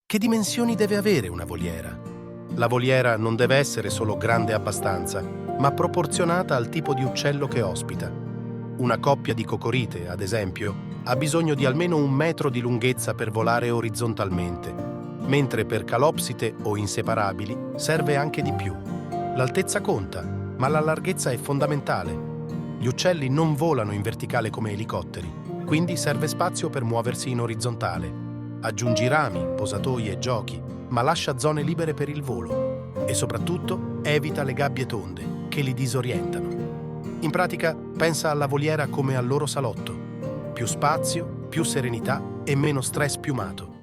Che dimensioni deve avere una voliera? La voliera non deve essere solo grande abbastanza, ma proporzionata al tipo di uccello che ospita. Una coppia di cocorite, ad esempio, ha bisogno di almeno 1 metro di lunghezza per volare orizzontalmente, mentre per calopsite o inseparabili serve anche di più. L'altezza conta, ma la larghezza è fondamentale. Gli uccelli non volano in verticale come elicotteri, quindi serve spazio per muoversi in orizzontale. Aggiungi rami, posatoi e giochi, ma lascia zone libere per il volo. E soprattutto evita le gabbie tonde, che li disorientano. In pratica, pensa alla voliera come al loro salotto. Più spazio, più serenità e meno stress piumato.